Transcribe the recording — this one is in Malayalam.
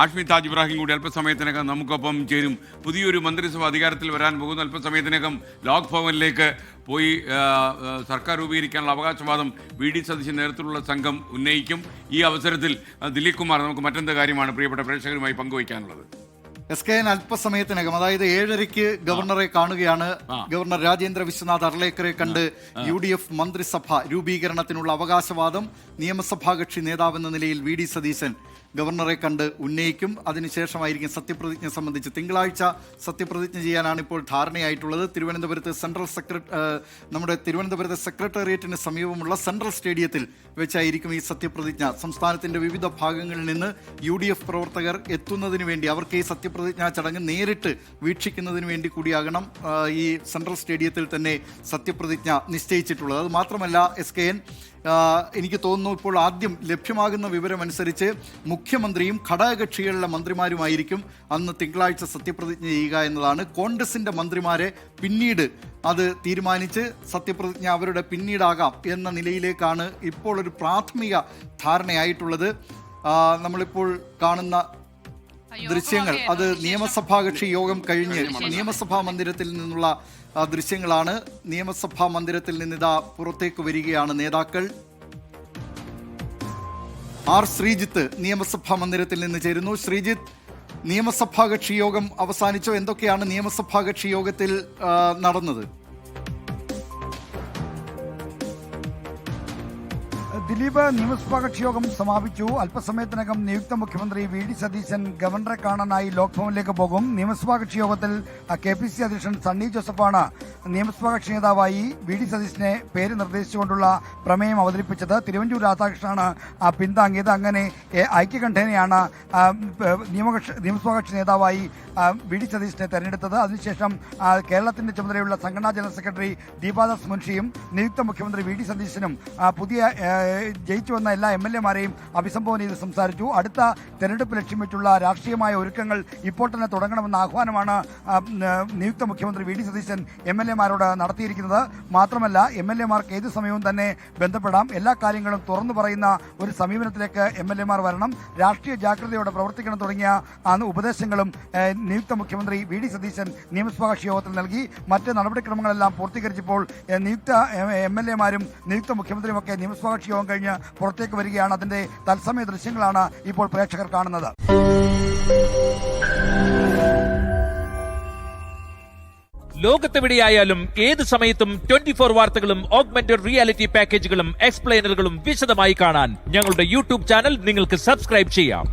ആഷ്മി താജ് ഇബ്രാഹിം കൂടി അല്പസമയത്തിനകം നമുക്കൊപ്പം ചേരും. പുതിയൊരു മന്ത്രിസഭ അധികാരത്തിൽ വരാൻ പോകുന്ന അല്പസമയത്തിനകം ലോക് ഭവനിലേക്ക് പോയി സർക്കാർ രൂപീകരിക്കാനുള്ള അവകാശവാദം വി.ഡി. സതീശൻ നേതൃത്വത്തിലുള്ള സംഘം ഉന്നയിക്കും. ഈ അവസരത്തിൽ ദിലീപ് കുമാർ, നമുക്ക് മറ്റെന്ത് കാര്യമാണ് പ്രിയപ്പെട്ട പ്രേക്ഷകരുമായി പങ്കുവയ്ക്കാനുള്ളത്? SKN അല്പസമയത്തിനകം, അതായത് 7:30 ഗവർണറെ കാണുകയാണ്. ഗവർണർ രാജേന്ദ്ര വിശ്വനാഥ് അർലേക്കറെ കണ്ട് UDF മന്ത്രിസഭ രൂപീകരണത്തിനുള്ള അവകാശവാദം നിയമസഭാ കക്ഷി നേതാവെന്ന നിലയിൽ വി.ഡി. സതീശൻ ഗവർണറെ കണ്ട് ഉന്നയിക്കും. അതിനുശേഷമായിരിക്കും സത്യപ്രതിജ്ഞ സംബന്ധിച്ച്. തിങ്കളാഴ്ച സത്യപ്രതിജ്ഞ ചെയ്യാനാണ് ഇപ്പോൾ ധാരണയായിട്ടുള്ളത്. തിരുവനന്തപുരത്ത് നമ്മുടെ തിരുവനന്തപുരത്തെ സെക്രട്ടേറിയറ്റിന് സമീപമുള്ള സെൻട്രൽ സ്റ്റേഡിയത്തിൽ വെച്ചായിരിക്കും ഈ സത്യപ്രതിജ്ഞ. സംസ്ഥാനത്തിന്റെ വിവിധ ഭാഗങ്ങളിൽ നിന്ന് UDF പ്രവർത്തകർ എത്തുന്നതിന് വേണ്ടി, അവർക്ക് ഈ സത്യപ്രതിജ്ഞാ ചടങ്ങ് നേരിട്ട് വീക്ഷിക്കുന്നതിന് വേണ്ടി കൂടിയാകണം ഈ സെൻട്രൽ സ്റ്റേഡിയത്തിൽ തന്നെ സത്യപ്രതിജ്ഞ നിശ്ചയിച്ചിട്ടുള്ളത്. അത് മാത്രമല്ല, SKN എനിക്ക് തോന്നുന്നു ഇപ്പോൾ ആദ്യം ലഭ്യമാകുന്ന വിവരമനുസരിച്ച് മുഖ്യമന്ത്രിയും ഘടകകക്ഷികളിലെ മന്ത്രിമാരുമായിരിക്കും അന്ന് തിങ്കളാഴ്ച സത്യപ്രതിജ്ഞ ചെയ്യുക എന്നതാണ്. കോൺഗ്രസിന്റെ മന്ത്രിമാരെ പിന്നീട് അത് തീരുമാനിച്ച് സത്യപ്രതിജ്ഞ അവരുടെ പിന്നീടാകാം എന്ന നിലയിലേക്കാണ് ഇപ്പോൾ ഒരു പ്രാഥമിക ധാരണയായിട്ടുള്ളത്. നമ്മളിപ്പോൾ കാണുന്ന ദൃശ്യങ്ങൾ അത് നിയമസഭാ കക്ഷി യോഗം കഴിഞ്ഞ് നിയമസഭാ മന്ദിരത്തിൽ നിന്നുള്ള ദൃശ്യങ്ങളാണ്. നിയമസഭാ മന്ദിരത്തിൽ നിന്നിതാ പുറത്തേക്ക് വരികയാണ് നേതാക്കൾ. ആർ ശ്രീജിത്ത് നിയമസഭാ മന്ദിരത്തിൽ നിന്ന് ചേരുന്നു. ശ്രീജിത്ത്, നിയമസഭാ കക്ഷി യോഗം അവസാനിച്ചോ? എന്തൊക്കെയാണ് നിയമസഭാ കക്ഷി യോഗത്തിൽ നടന്നത്? ദിലീപ്, നിയമസഭാ കക്ഷി യോഗം സമാപിച്ചു. അല്പസമയത്തിനകം നിയുക്ത മുഖ്യമന്ത്രി വി.ഡി. സതീശൻ ഗവർണറെ കാണാനായി ലോക് ഭവനിലേക്ക് പോകും. നിയമസഭാ കക്ഷി യോഗത്തിൽ KPCC അധ്യക്ഷൻ സണ്ണി ജോസഫാണ് നിയമസഭാ കക്ഷി നേതാവായി വി.ഡി. സതീശനെ പേര് നിർദ്ദേശിച്ചുകൊണ്ടുള്ള പ്രമേയം അവതരിപ്പിച്ചത്. തിരുവഞ്ചൂർ രാധാകൃഷ്ണനാണ് പിന്താങ്ങിയത്. അങ്ങനെ ഐക്യകണ്ഠേനയാണ് നിയമസഭാ കക്ഷി നേതാവായി വി.ഡി. സതീശനെ തെരഞ്ഞെടുത്തത്. അതിനുശേഷം കേരളത്തിന്റെ ചുമതലയുള്ള സംഘടനാ ജനറൽ സെക്രട്ടറി ദീപാദാസ് മുൻഷിയും നിയുക്ത മുഖ്യമന്ത്രി വി.ഡി. സതീശനും പുതിയ ജയിച്ചു വന്ന എല്ലാ MLA-മാരെയും അഭിസംബോധന ചെയ്ത് സംസാരിച്ചു. അടുത്ത തെരഞ്ഞെടുപ്പ് ലക്ഷ്യം വെച്ചുള്ള രാഷ്ട്രീയമായ ഒരുക്കങ്ങൾ ഇപ്പോൾ തന്നെ തുടങ്ങണമെന്ന ആഹ്വാനമാണ് നിയുക്ത മുഖ്യമന്ത്രി വി.ഡി. സതീശൻ MLA-മാരോട് നടത്തിയിരിക്കുന്നത്. മാത്രമല്ല, MLA-മാർക്ക് ഏത് സമയവും തന്നെ ബന്ധപ്പെടാം. എല്ലാ കാര്യങ്ങളും തുറന്നു പറയുന്ന ഒരു സമീപനത്തിലേക്ക് MLA-മാർ വരണം, രാഷ്ട്രീയ ജാഗ്രതയോടെ പ്രവർത്തിക്കണം തുടങ്ങിയ ഉപദേശങ്ങളും നിയുക്ത മുഖ്യമന്ത്രി വി.ഡി. സതീശൻ നിയമസഭാ കക്ഷി യോഗത്തിൽ നൽകി. മറ്റ് നടപടിക്രമങ്ങളെല്ലാം പൂർത്തീകരിച്ചപ്പോൾ നിയുക്ത MLA-മാരും നിയുക്ത മുഖ്യമന്ത്രിയും ഒക്കെ നിയമസഭാ കക്ഷി യോഗം കഴിഞ്ഞ് പുറത്തേക്ക് വരികയാണ്. അതിന്റെ തത്സമയ ദൃശ്യങ്ങളാണ് ഇപ്പോൾ പ്രേക്ഷകർ കാണുന്നത്. ലോകത്തെവിടെയായാലും ഏത് സമയത്തും 24 വാർത്തകളും ഓഗ്മെന്റഡ് റിയാലിറ്റി പാക്കേജുകളും എക്സ്പ്ലെയിനറുകളും വിശദമായി കാണാൻ ഞങ്ങളുടെ YouTube ചാനൽ നിങ്ങൾക്ക് സബ്സ്ക്രൈബ് ചെയ്യാം.